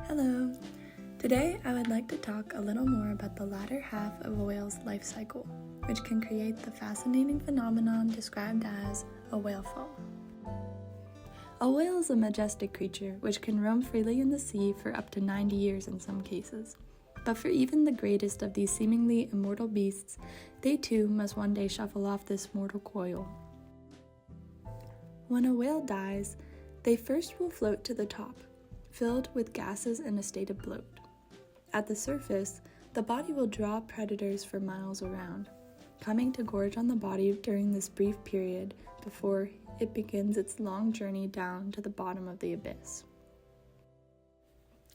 Hello! Today I would like to talk a little more about the latter half of a whale's life cycle, which can create the fascinating phenomenon described as a whale fall. A whale is a majestic creature which can roam freely in the sea for up to 90 years in some cases. But for even the greatest of these seemingly immortal beasts, they too must one day shuffle off this mortal coil. When a whale dies, they first will float to the top, filled with gases in a state of bloat. At the surface, the body will draw predators for miles around, coming to gorge on the body during this brief period before it begins its long journey down to the bottom of the abyss.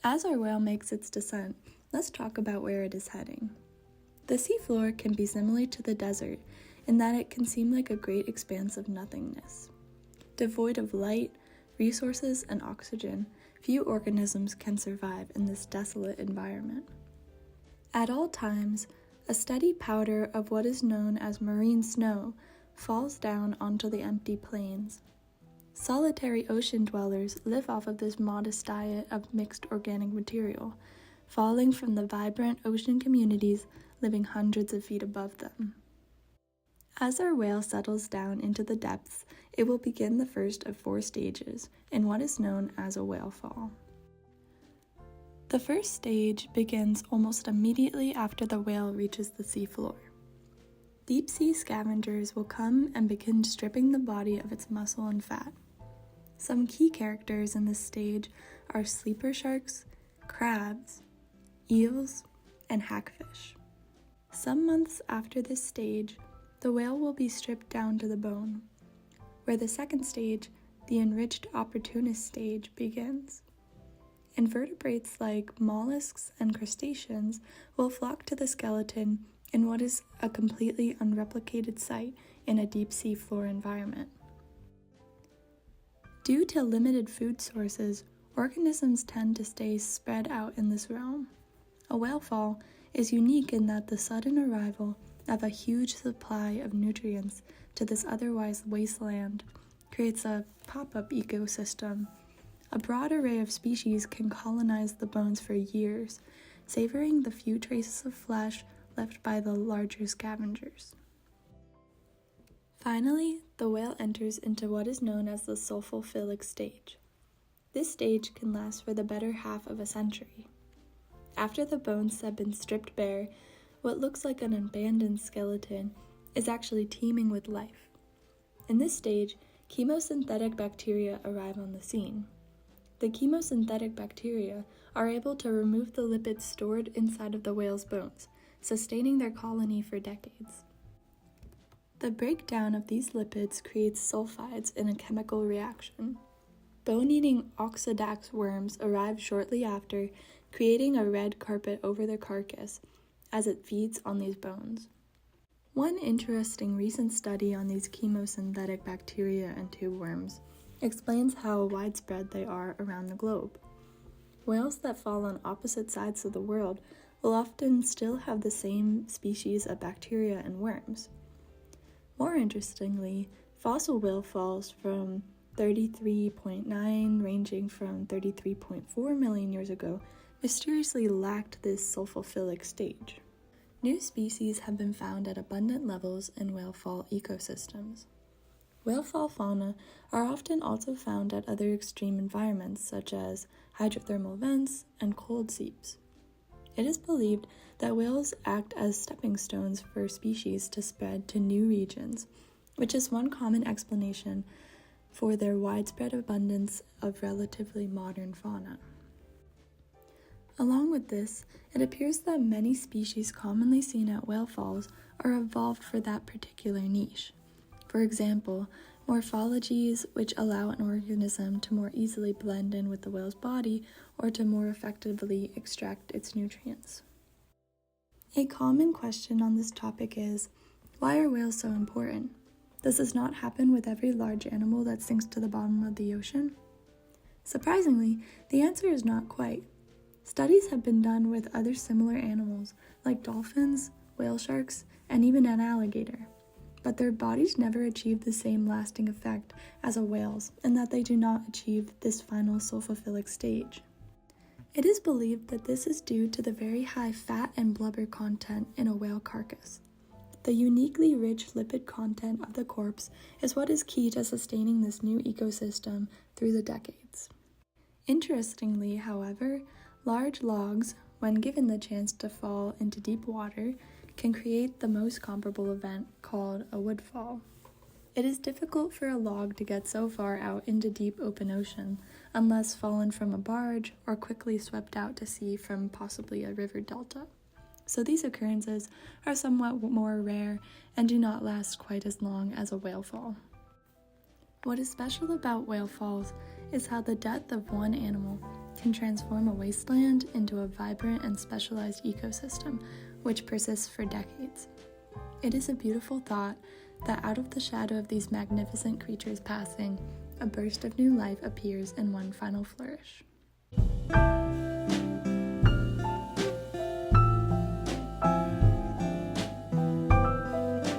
As our whale makes its descent, let's talk about where it is heading. The seafloor can be similar to the desert in that it can seem like a great expanse of nothingness. Devoid of light, resources, and oxygen, few organisms can survive in this desolate environment. At all times, a steady powder of what is known as marine snow falls down onto the empty plains. Solitary ocean dwellers live off of this modest diet of mixed organic material, falling from the vibrant ocean communities living hundreds of feet above them. As our whale settles down into the depths, it will begin the first of 4 stages in what is known as a whale fall. The first stage begins almost immediately after the whale reaches the seafloor. Deep sea scavengers will come and begin stripping the body of its muscle and fat. Some key characters in this stage are sleeper sharks, crabs, eels, and hackfish. Some months after this stage, the whale will be stripped down to the bone, where the second stage, the enriched opportunist stage, begins. Invertebrates like mollusks and crustaceans will flock to the skeleton in what is a completely unreplicated sight in a deep sea floor environment. Due to limited food sources, organisms tend to stay spread out in this realm. A whale fall is unique in that the sudden arrival of a huge supply of nutrients to this otherwise wasteland creates a pop-up ecosystem. A broad array of species can colonize the bones for years, savoring the few traces of flesh left by the larger scavengers. Finally, the whale enters into what is known as the sulfophilic stage. This stage can last for the better half of a century. After the bones have been stripped bare, what looks like an abandoned skeleton is actually teeming with life. In this stage, chemosynthetic bacteria arrive on the scene. The chemosynthetic bacteria are able to remove the lipids stored inside of the whale's bones, sustaining their colony for decades. The breakdown of these lipids creates sulfides in a chemical reaction. Bone-eating oxidax worms arrive shortly after, creating a red carpet over the carcass as it feeds on these bones. One interesting recent study on these chemosynthetic bacteria and tube worms explains how widespread they are around the globe. Whales that fall on opposite sides of the world will often still have the same species of bacteria and worms. More interestingly, fossil whale falls from 33.9 ranging from 33.4 million years ago mysteriously lacked this sulfophilic stage. New species have been found at abundant levels in whale fall ecosystems. Whale fall fauna are often also found at other extreme environments such as hydrothermal vents and cold seeps. It is believed that whales act as stepping stones for species to spread to new regions, which is one common explanation for their widespread abundance of relatively modern fauna. Along with this, it appears that many species commonly seen at whale falls are evolved for that particular niche. For example, morphologies which allow an organism to more easily blend in with the whale's body or to more effectively extract its nutrients. A common question on this topic is, why are whales so important? Does this not happen with every large animal that sinks to the bottom of the ocean? Surprisingly, the answer is not quite. Studies have been done with other similar animals like dolphins, whale sharks, and even an alligator, but their bodies never achieve the same lasting effect as a whale's in that they do not achieve this final sulfophilic stage. It is believed that this is due to the very high fat and blubber content in a whale carcass. The uniquely rich lipid content of the corpse is what is key to sustaining this new ecosystem through the decades. Interestingly, however, large logs, when given the chance to fall into deep water, can create the most comparable event called a woodfall. It is difficult for a log to get so far out into deep open ocean unless fallen from a barge or quickly swept out to sea from possibly a river delta. So these occurrences are somewhat more rare and do not last quite as long as a whale fall. What is special about whale falls is how the death of one animal can transform a wasteland into a vibrant and specialized ecosystem, which persists for decades. It is a beautiful thought that out of the shadow of these magnificent creatures passing, a burst of new life appears in one final flourish.